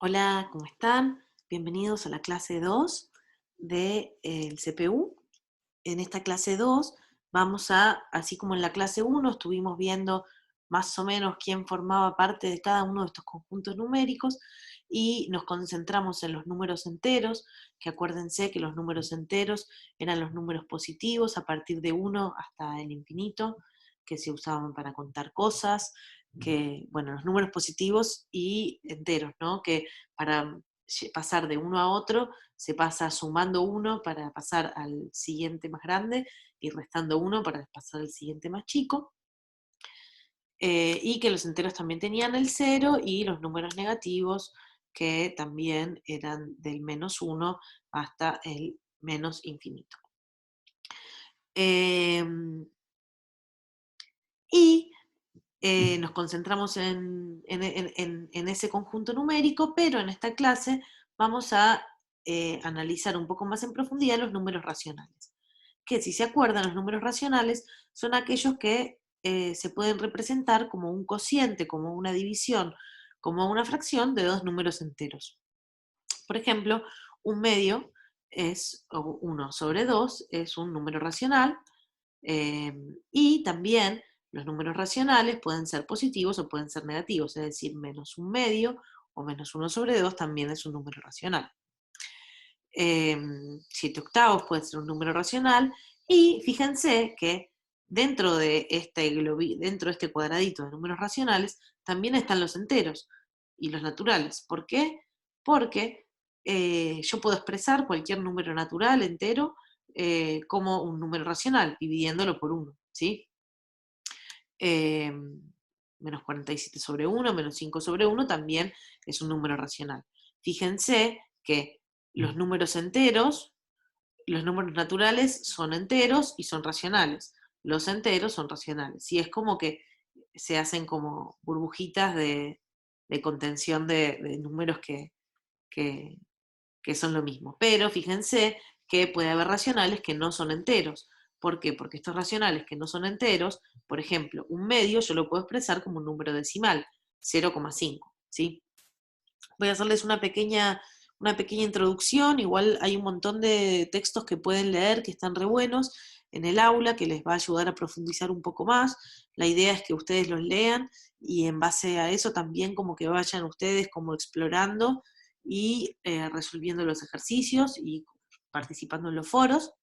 Hola, ¿cómo están? Bienvenidos a la clase 2 del CPU. En esta clase 2 vamos así como en la clase 1 estuvimos viendo más o menos quién formaba parte de cada uno de estos conjuntos numéricos y nos concentramos en los números enteros, que acuérdense que los números enteros eran los números positivos a partir de 1 hasta el infinito, que se usaban para contar cosas, que, bueno, los números positivos y enteros, ¿no? Que para pasar de uno a otro se pasa sumando uno para pasar al siguiente más grande y restando uno para pasar al siguiente más chico. Y que los enteros también tenían el cero y los números negativos que también eran del menos uno hasta el menos infinito. Y nos concentramos en ese conjunto numérico, pero en esta clase vamos a analizar un poco más en profundidad los números racionales. Que si se acuerdan, los números racionales son aquellos que se pueden representar como un cociente, como una división, como una fracción de dos números enteros. Por ejemplo, un medio es, o 1 sobre 2 es un número racional, y también los números racionales pueden ser positivos o pueden ser negativos, es decir, menos un medio o menos 1 sobre 2 también es un número racional. 7 octavos puede ser un número racional, y fíjense que dentro de este cuadradito de números racionales también están los enteros y los naturales. ¿Por qué? Porque yo puedo expresar cualquier número natural entero como un número racional, dividiéndolo por 1, ¿sí? Eh, Menos 47 sobre 1, menos 5 sobre 1 también es un número racional. Fíjense que los números enteros, los números naturales son enteros y son racionales. Los enteros son racionales. Y es como que se hacen como burbujitas de contención de números que, que son lo mismo. Pero fíjense que puede haber racionales que no son enteros. ¿Por qué? Porque estos racionales que no son enteros, por ejemplo, un medio yo lo puedo expresar como un número decimal, 0,5, ¿sí? Voy a hacerles una pequeña introducción, igual hay un montón de textos que pueden leer que están re buenos en el aula, que les va a ayudar a profundizar un poco más. La idea es que ustedes los lean y en base a eso también como que vayan ustedes como explorando y resolviendo los ejercicios y participando en los foros.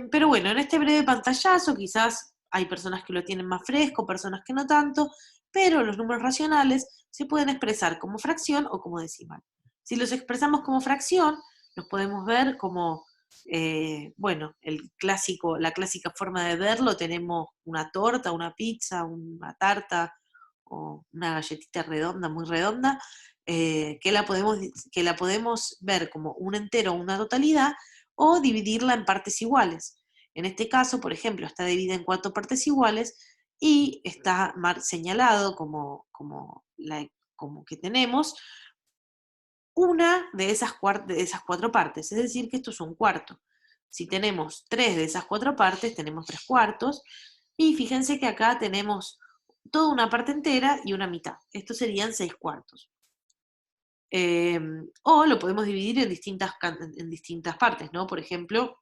Pero bueno, en este breve pantallazo quizás hay personas que lo tienen más fresco, personas que no tanto, pero los números racionales se pueden expresar como fracción o como decimal. Si los expresamos como fracción, los podemos ver como, bueno, la clásica forma de verlo, tenemos una torta, una pizza, una tarta o una galletita redonda, muy redonda, que la podemos ver como un entero o una totalidad, o dividirla en partes iguales. En este caso, por ejemplo, está dividida en 4 partes iguales y está señalado como que tenemos una de esas 4 partes, es decir, que esto es un cuarto. Si tenemos 3 de esas 4 partes, tenemos 3 cuartos, y fíjense que acá tenemos toda una parte entera y una mitad. Estos serían 6 cuartos. O lo podemos dividir en distintas partes, ¿no? Por ejemplo,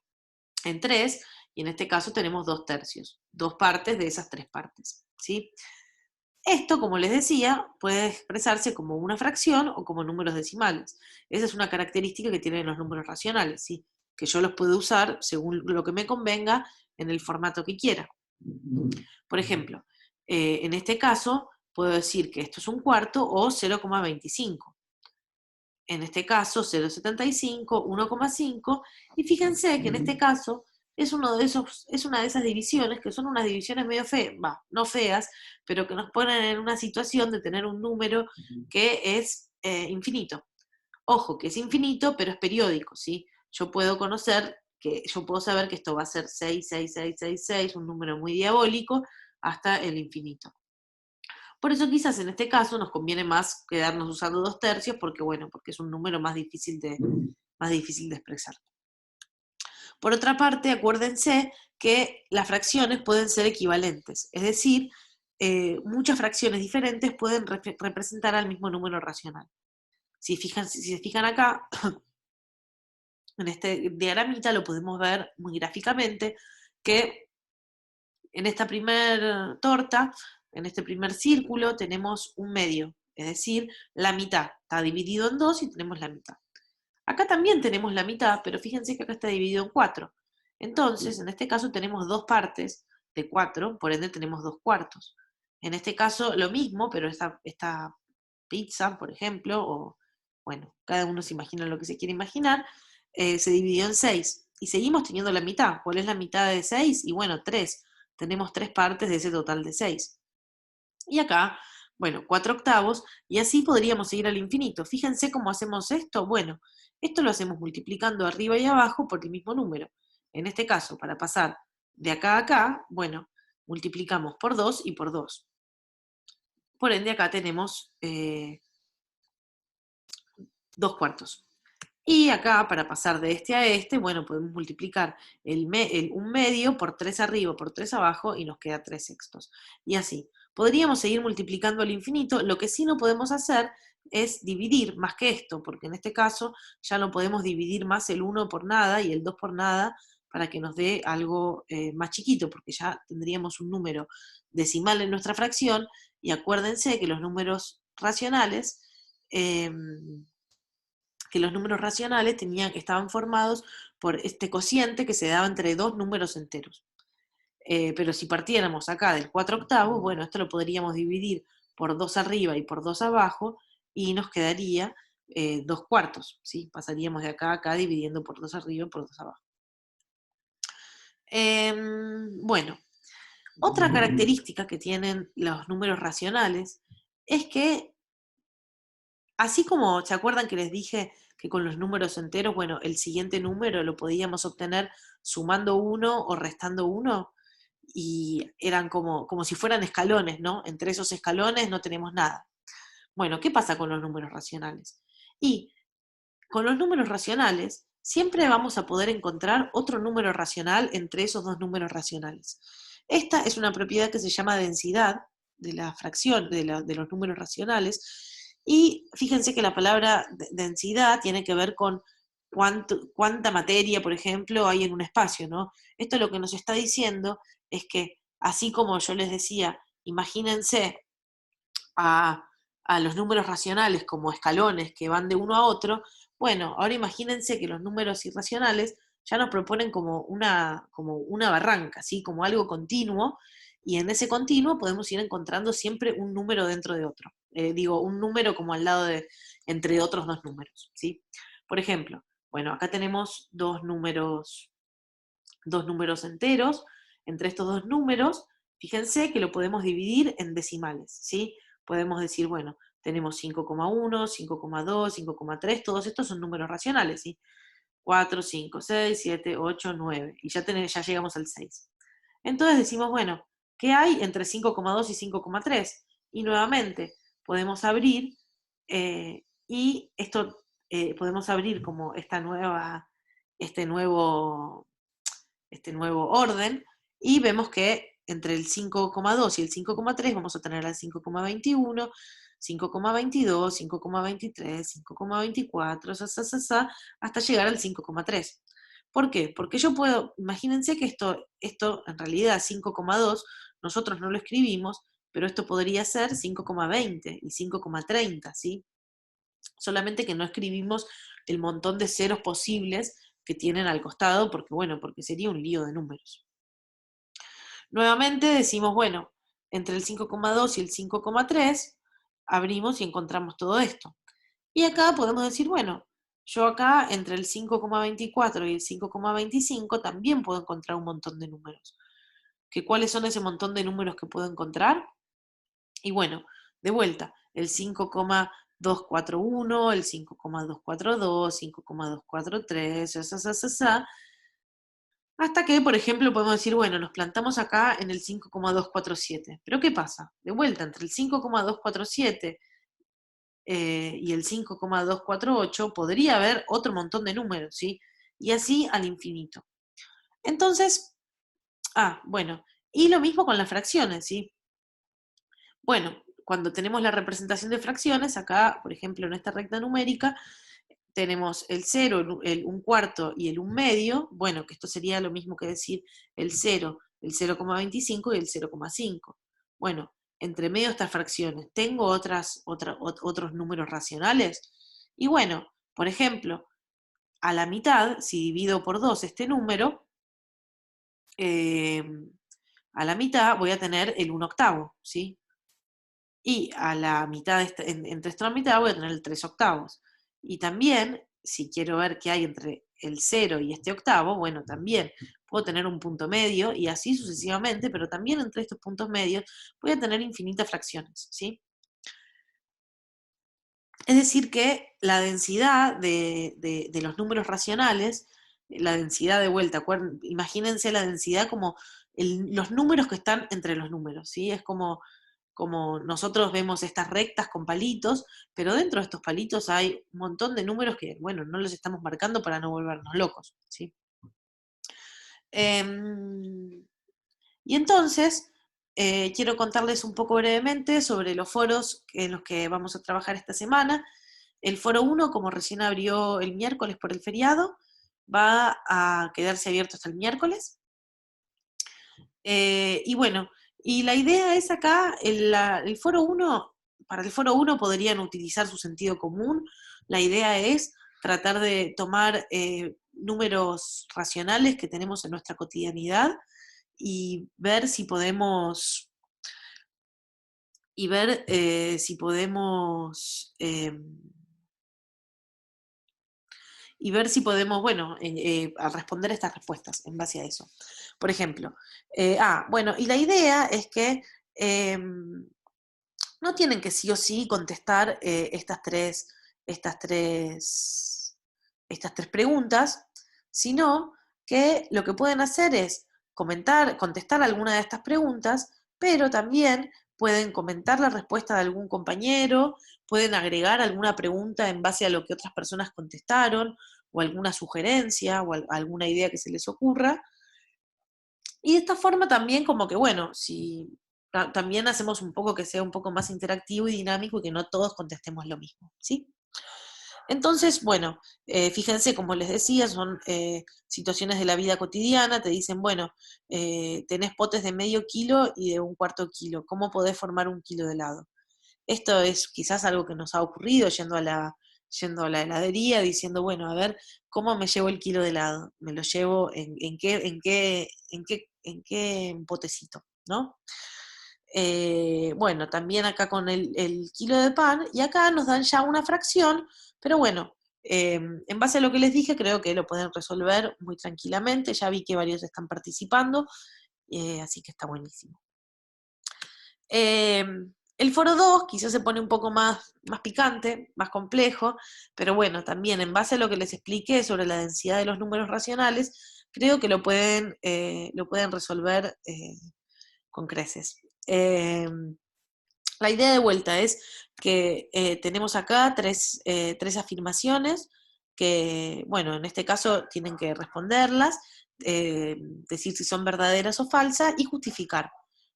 en 3, y en este caso tenemos 2 tercios, 2 partes de esas 3 partes, ¿sí? Esto, como les decía, puede expresarse como una fracción o como números decimales. Esa es una característica que tienen los números racionales, ¿sí? Que yo los puedo usar según lo que me convenga en el formato que quiera. Por ejemplo, en este caso puedo decir que esto es un cuarto o 0,25. En este caso 0,75, 1,5, y fíjense que en este caso es una de esas divisiones que son unas divisiones medio feas, no feas, pero que nos ponen en una situación de tener un número que es infinito. Ojo, que es infinito, pero es periódico, ¿sí? Yo puedo saber que esto va a ser 6, 6, 6, 6, 6, un número muy diabólico, hasta el infinito. Por eso quizás en este caso nos conviene más quedarnos usando 2 tercios, porque bueno, porque es un número más difícil de expresar. Por otra parte, acuérdense que las fracciones pueden ser equivalentes, es decir, muchas fracciones diferentes pueden representar al mismo número racional. Si se fijan acá, en este diagramita lo podemos ver muy gráficamente, que en esta primer torta, en este primer círculo, tenemos un medio, es decir, la mitad. Está dividido en dos y tenemos la mitad. Acá también tenemos la mitad, pero fíjense que acá está dividido en 4. Entonces, en este caso tenemos dos partes de 4, por ende tenemos 2 cuartos. En este caso lo mismo, pero esta pizza, por ejemplo, o bueno, cada uno se imagina lo que se quiere imaginar, se dividió en 6. Y seguimos teniendo la mitad. ¿Cuál es la mitad de 6? Y bueno, 3. Tenemos 3 partes de ese total de 6. Y acá, bueno, 4 octavos, y así podríamos seguir al infinito. Fíjense cómo hacemos esto. Bueno, esto lo hacemos multiplicando arriba y abajo por el mismo número. En este caso, para pasar de acá a acá, bueno, multiplicamos por 2 y por 2. Por ende, acá tenemos 2 cuartos. Y acá, para pasar de este a este, bueno, podemos multiplicar un medio por 3 arriba, por 3 abajo, y nos queda 3 sextos. Y así. Podríamos seguir multiplicando al infinito, lo que sí no podemos hacer es dividir más que esto, porque en este caso ya no podemos dividir más el 1 por nada y el 2 por nada para que nos dé algo más chiquito, porque ya tendríamos un número decimal en nuestra fracción, y acuérdense que los números racionales... Eh, estaban formados por este cociente que se daba entre dos números enteros. Pero si partiéramos acá del 4 octavos, bueno, esto lo podríamos dividir por 2 arriba y por 2 abajo, y nos quedaría 2 cuartos, ¿sí? Pasaríamos de acá a acá dividiendo por 2 arriba y por 2 abajo. Bueno, otra característica que tienen los números racionales es que, así como, ¿se acuerdan que les dije que con los números enteros, bueno, el siguiente número lo podíamos obtener sumando 1 o restando 1? Y eran como si fueran escalones, ¿no? Entre esos escalones no tenemos nada. Bueno, ¿qué pasa con los números racionales? Y con los números racionales siempre vamos a poder encontrar otro número racional entre esos dos números racionales. Esta es una propiedad que se llama densidad de la fracción de los números racionales, y fíjense que la palabra densidad tiene que ver con cuánta materia, por ejemplo, hay en un espacio, ¿no? Esto lo que nos está diciendo es que, así como yo les decía, imagínense a, a los números racionales como escalones que van de uno a otro. Bueno, ahora imagínense que los números irracionales ya nos proponen como una barranca, ¿sí? Como algo continuo, y en ese continuo podemos ir encontrando siempre un número dentro de otro. Digo, un número como al lado entre otros dos números, ¿sí? Por ejemplo, bueno, acá tenemos dos números enteros. Entre estos dos números, fíjense que lo podemos dividir en decimales, ¿sí? Podemos decir, bueno, tenemos 5,1, 5,2, 5,3, todos estos son números racionales, ¿sí? 4, 5, 6, 7, 8, 9, y ya llegamos al 6. Entonces decimos, bueno, ¿qué hay entre 5,2 y 5,3? Y nuevamente podemos abrir, y esto podemos abrir como este nuevo este nuevo orden, y vemos que entre el 5,2 y el 5,3 vamos a tener el 5,21, 5,22, 5,23, 5,24, hasta llegar al 5,3. ¿Por qué? Porque yo puedo, imagínense que esto en realidad 5,2 nosotros no lo escribimos, pero esto podría ser 5,20 y 5,30, ¿sí? Solamente que no escribimos el montón de ceros posibles que tienen al costado, porque bueno, porque sería un lío de números. Nuevamente decimos, bueno, entre el 5,2 y el 5,3 abrimos y encontramos todo esto. Y acá podemos decir, bueno, yo acá entre el 5,24 y el 5,25 también puedo encontrar un montón de números. ¿Cuáles son ese montón de números que puedo encontrar? Y bueno, de vuelta, el 5,241, el 5,242, 5,243, hasta que, por ejemplo, podemos decir, bueno, nos plantamos acá en el 5,247. Pero ¿qué pasa? De vuelta, entre el 5,247 y el 5,248 podría haber otro montón de números, ¿sí? Y así al infinito. Entonces, bueno, y lo mismo con las fracciones, ¿sí? Bueno, cuando tenemos la representación de fracciones, acá, por ejemplo, en esta recta numérica, tenemos el 0, el 1/4 y el 1/2, bueno, que esto sería lo mismo que decir el 0, el 0,25 y el 0,5. Bueno, entre medio de estas fracciones, ¿tengo otros números racionales? Y bueno, por ejemplo, a la mitad, si divido por 2 este número, eh, a la mitad voy a tener el 1/8, ¿sí? Y a la mitad, entre esta mitad voy a tener el 3/8. Y también, si quiero ver qué hay entre el 0 y este octavo, bueno, también puedo tener un punto medio y así sucesivamente, pero también entre estos puntos medios voy a tener infinitas fracciones, ¿sí? Es decir, que la densidad de los números racionales, la densidad de vuelta, imagínense la densidad como los números que están entre los números, ¿sí? Es como nosotros vemos estas rectas con palitos, pero dentro de estos palitos hay un montón de números que, bueno, no los estamos marcando para no volvernos locos, ¿sí? Em, y entonces, quiero contarles un poco brevemente sobre los foros en los que vamos a trabajar esta semana. El foro 1, como recién abrió el miércoles por el feriado, va a quedarse abierto hasta el miércoles. Y bueno, y la idea es acá, el foro 1, para el foro 1 podrían utilizar su sentido común. La idea es tratar de tomar números racionales que tenemos en nuestra cotidianidad y ver si podemos, y ver si podemos y ver si podemos, bueno, a responder estas respuestas en base a eso. Por ejemplo, bueno, y la idea es que no tienen que sí o sí contestar estas tres, estas tres preguntas, sino que lo que pueden hacer es contestar alguna de estas preguntas, pero también pueden comentar la respuesta de algún compañero, pueden agregar alguna pregunta en base a lo que otras personas contestaron, o alguna sugerencia, o alguna idea que se les ocurra. Y de esta forma también como que, bueno, si también hacemos un poco que sea un poco más interactivo y dinámico y que no todos contestemos lo mismo, ¿sí? Entonces, bueno, fíjense, como les decía, son situaciones de la vida cotidiana, te dicen, bueno, tenés potes de medio kilo y de 1/4 kilo, ¿cómo podés formar 1 kilo de helado? Esto es quizás algo que nos ha ocurrido yendo a la heladería, diciendo, bueno, a ver, ¿cómo me llevo el kilo de helado? ¿Me lo llevo en qué potecito? ¿No? Bueno, también acá con el kilo de pan, y acá nos dan ya una fracción, pero bueno, en base a lo que les dije, creo que lo pueden resolver muy tranquilamente, ya vi que varios están participando, así que está buenísimo. El foro 2 quizás se pone un poco más picante, más complejo, pero bueno, también en base a lo que les expliqué sobre la densidad de los números racionales, creo que lo pueden resolver con creces. La idea de vuelta es que tenemos acá tres afirmaciones que, bueno, en este caso tienen que responderlas, decir si son verdaderas o falsas y justificar.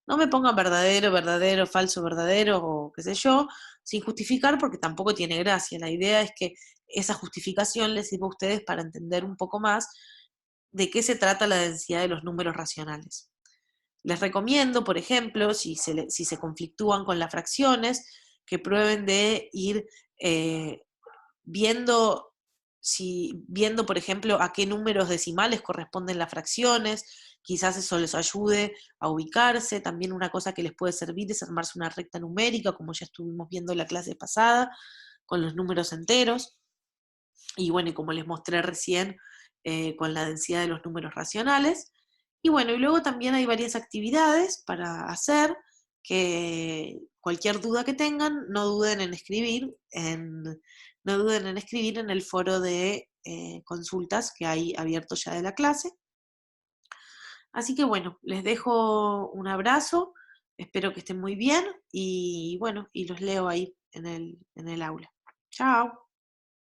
No me pongan verdadero, verdadero, falso, verdadero o qué sé yo, sin justificar porque tampoco tiene gracia. La idea es que esa justificación les sirva a ustedes para entender un poco más de qué se trata la densidad de los números racionales. Les recomiendo, por ejemplo, si se conflictúan con las fracciones, que prueben de ir eh, viendo, viendo, por ejemplo, a qué números decimales corresponden las fracciones. Quizás eso les ayude a ubicarse. También una cosa que les puede servir es armarse una recta numérica, como ya estuvimos viendo en la clase pasada, con los números enteros. Y bueno, y como les mostré recién, con la densidad de los números racionales. Y bueno, y luego también hay varias actividades para hacer, que cualquier duda que tengan, no duden en escribir en el foro de consultas que hay abierto ya de la clase. Así que bueno, les dejo un abrazo, espero que estén muy bien y bueno, y los leo ahí en el aula. Chao.